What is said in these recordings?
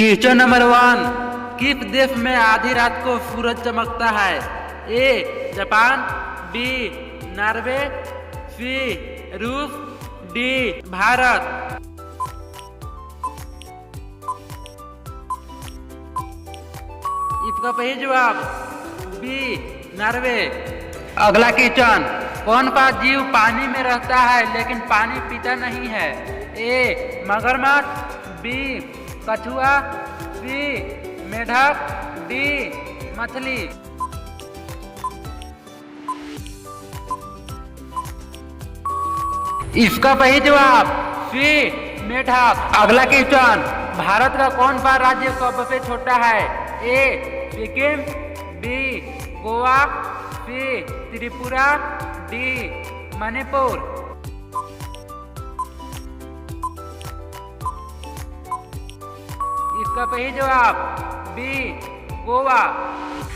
Question number 1। किस देश में आधी रात को सूरज चमकता है? ए जापान, बी नॉर्वे, सी रूस, डी भारत। इसका सही जवाब बी नॉर्वे। अगला क्वेश्चन, कौन सा जीव पानी में रहता है लेकिन पानी पीता नहीं है? ए मगरमच्छ, बी कछुआ, सी मेढक, डी मछली। इसका सही जवाब सी मेढक। अगला क्वेश्चन, भारत का कौन सा राज्य सबसे छोटा है? ए सिक्किम, बी गोवा, सी त्रिपुरा, डी मणिपुर। इसका सही जवाब बी गोवा।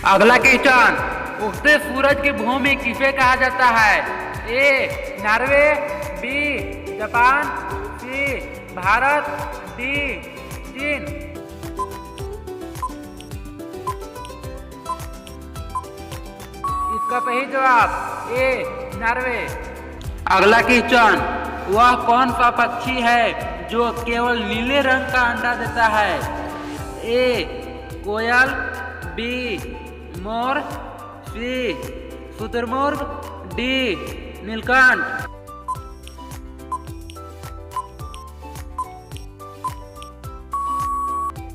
अगला क्वेश्चन, उगते सूरज की भूमि किसे कहा जाता है? A Norway, B Japan, C Bharat, D चीन। इसका सही जवाब ए नॉर्वे। अगला क्वेश्चन, वह कौन सा पक्षी है जो केवल नीले रंग का अंडा देता है? ए कोयल, बी मोर, सी शुतुरमुर्ग, डी नीलकंठ।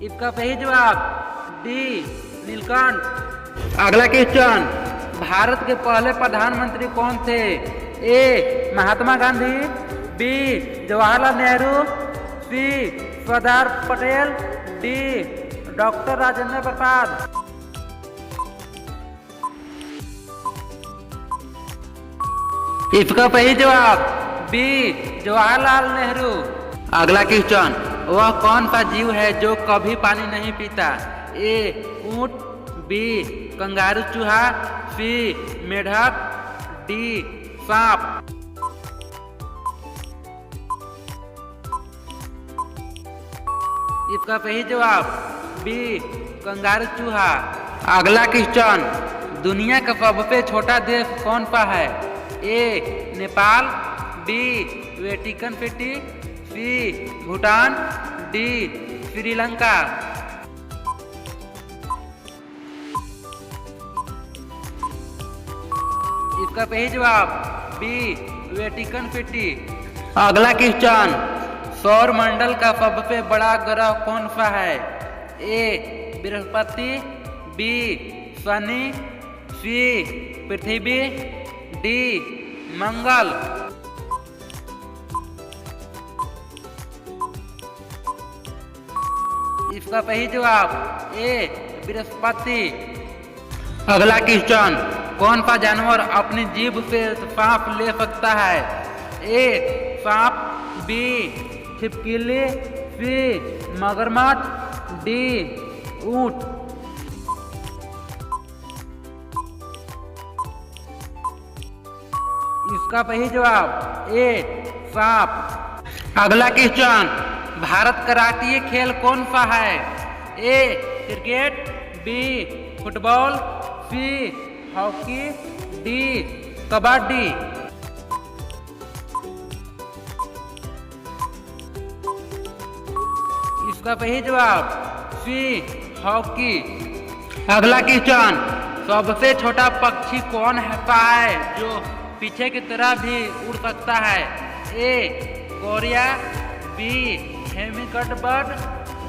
इसका सही जवाब डी नीलकंठ। अगला क्वेश्चन, भारत के पहले प्रधानमंत्री कौन थे? ए महात्मा गांधी, बी जवाहरलाल नेहरू, सी सरदार पटेल, डी डॉक्टर राजेंद्र प्रसाद। इसका सही जवाब बी जवाहरलाल नेहरू। अगला क्वेश्चन, वह कौन सा जीव है जो कभी पानी नहीं पीता? ए ऊंट, बी कंगारू चूहा, सी मेढक, डी सांप। इसका सही जवाब बी कंगारू चूहा। अगला क्वेश्चन, दुनिया का सबसे छोटा देश कौन सा है? ए नेपाल, बी वेटिकन सिटी, सी भूटान, डी श्रीलंका। इसका सही जवाब बी वेटिकन सिटी। अगला क्वेश्चन, सौर मंडल का सबसे बड़ा ग्रह कौन सा है? ए बृहस्पति, बी शनि, सी पृथ्वी, डी मंगल। इसका सही जवाब ए बृहस्पति। अगला क्वेश्चन, कौन सा जानवर अपनी जीभ से सांप ले सकता है? ए सांप, बी छिपकली, सी मगरमच्छ, डी ऊंट। इसका सही जवाब ए सांप। अगला क्वेश्चन, भारत का राष्ट्रीय खेल कौन सा है? A cricket, B football, C hockey, D kabaddi. इसका सही जवाब सी हॉकी। अगला क्वेश्चन, सबसे छोटा पक्षी कौन है जो पीछे की तरह भी उड़ सकता है? ए गौरिया, बी हेमिंगबर्ड बर्ड,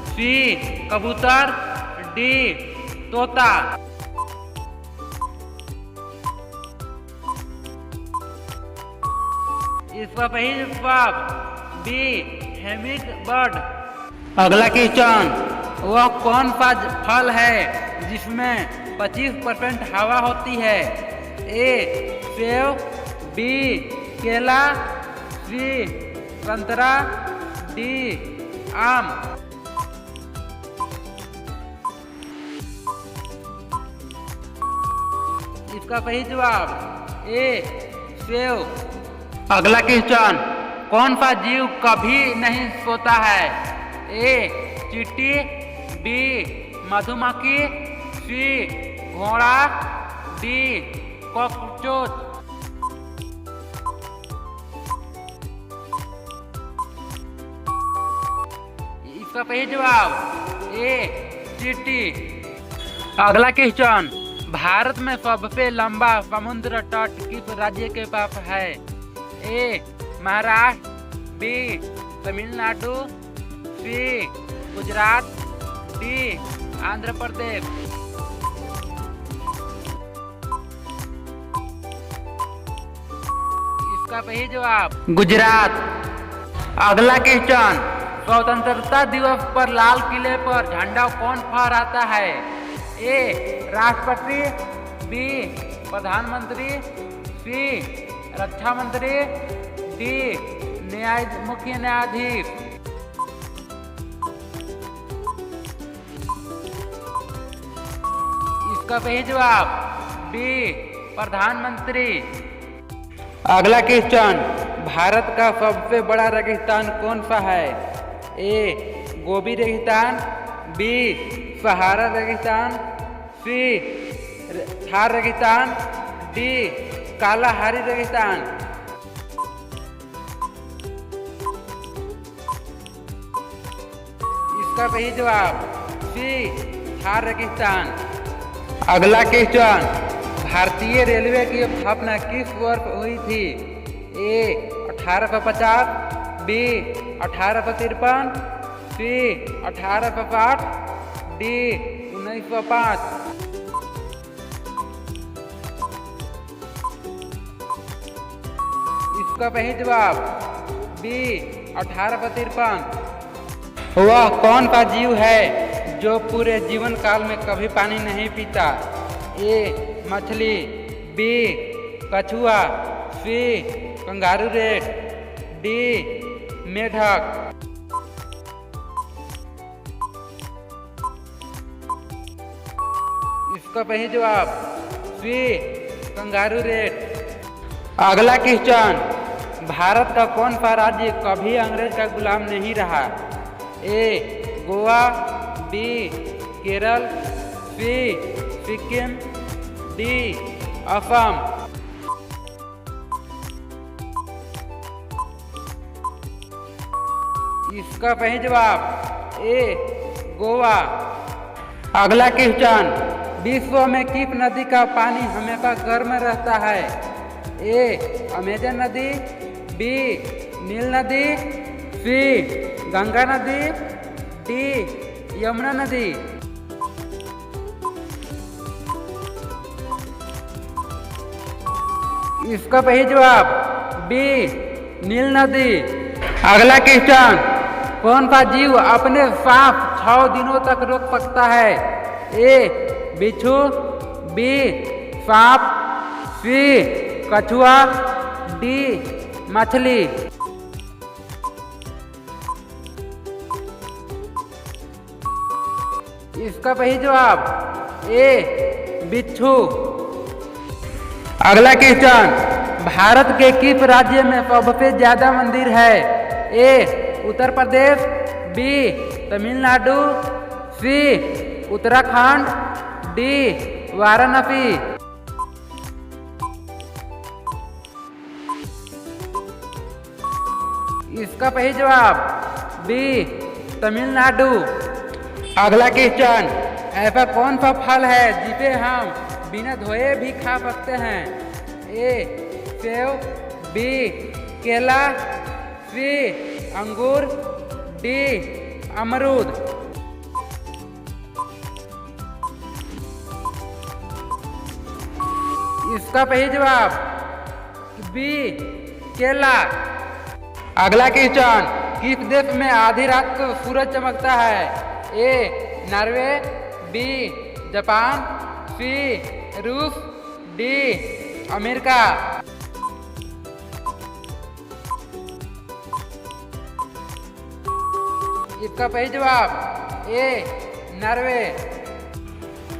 सी कबूतर, डी तोता। इसका सही जवाब बी हेमिंगबर्ड। अगला क्वेश्चन, वह कौन सा फल है जिसमें 25% हवा होती है? ए सेब, बी केला, सी संतरा, डी आम। इसका सही जवाब ए सेब। अगला क्वेश्चन, कौन सा जीव कभी नहीं सोता है? ए चींटी, बी मधुमक्खी, सी घोड़ा, डी कॉकरोच। इसका सही जवाब ए चींटी। अगला क्वेश्चन, भारत में सबसे लंबा समुद्र तट किस राज्य के पास है? ए महाराष्ट्र, बी तमिलनाडु, सी गुजरात, डी आंध्र प्रदेश। इसका सही जवाब गुजरात। अगला क्वेश्चन, स्वतंत्रता दिवस पर लाल किले पर झंडा कौन फहराता है? ए राष्ट्रपति, बी प्रधानमंत्री, सी रक्षा मंत्री, डी मुख्य न्यायाधीश। इसका सही जवाब बी प्रधानमंत्री। अगला क्वेश्चन, भारत का सबसे बड़ा रेगिस्तान कौन सा है? ए गोबी रेगिस्तान, बी सहारा रेगिस्तान, सी थार रेगिस्तान, डी कालाहारी रेगिस्तान। इसका सही जवाब सी थार रेगिस्तान। अगला क्वेश्चन, भारतीय रेलवे की स्थापना किस वर्ष हुई थी? ए 1850, बी 1853, सी 1860, डी 1905। इसका सही जवाब बी 1853। वह कौन सा जीव है जो पूरे जीवन काल में कभी पानी नहीं पीता? ए मछली, बी कछुआ, सी कंगारू रेट, डी मेढक। इसका सही जवाब सी कंगारू रेट। अगला क्वेश्चन, भारत का कौन सा राज्य कभी अंग्रेज का गुलाम नहीं रहा? ए गोवा, बी केरल, सी सिक्किम, डी असम। इसका सही जवाब ए गोवा। अगला क्वेश्चन, विश्व में किस नदी का पानी हमेशा गर्म रहता है? ए अमेजन नदी, बी नील नदी, सी गंगा नदी, डी यमुना नदी। इसका सही जवाब बी नील नदी। अगला क्वेश्चन, कौन सा जीव अपने सांस 6 दिनों तक रोक सकता है? ए बिच्छू, बी सांप, सी कछुआ, डी मछली। इसका सही जवाब ए बिच्छू। अगला क्वेश्चन, भारत के किस राज्य में सबसे ज्यादा मंदिर है? ए उत्तर प्रदेश, बी तमिलनाडु, सी उत्तराखंड, डी वाराणसी। इसका सही जवाब बी तमिलनाडु। अगला क्वेश्चन, ऐसा कौन सा फल है जिसे हम बिना धोए भी खा सकते हैं? ए सेब, बी केला, सी अंगूर, डी अमरूद। इसका सही जवाब बी केला। अगला क्वेश्चन, किस देश में आधी रात को सूरज चमकता है? ए नॉर्वे, बी जापान, सी रूस, डी अमेरिका। इसका सही जवाब ए नॉर्वे।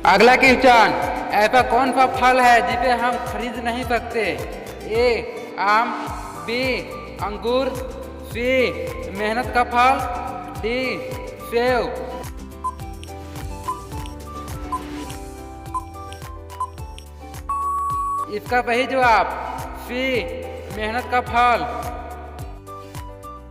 अगला क्वेश्चन, ऐसा कौन सा फल है जिसे हम खरीद नहीं सकते? ए आम, बी अंगूर, सी मेहनत का फल, डी सेब। इसका सही जवाब सी मेहनत का फल।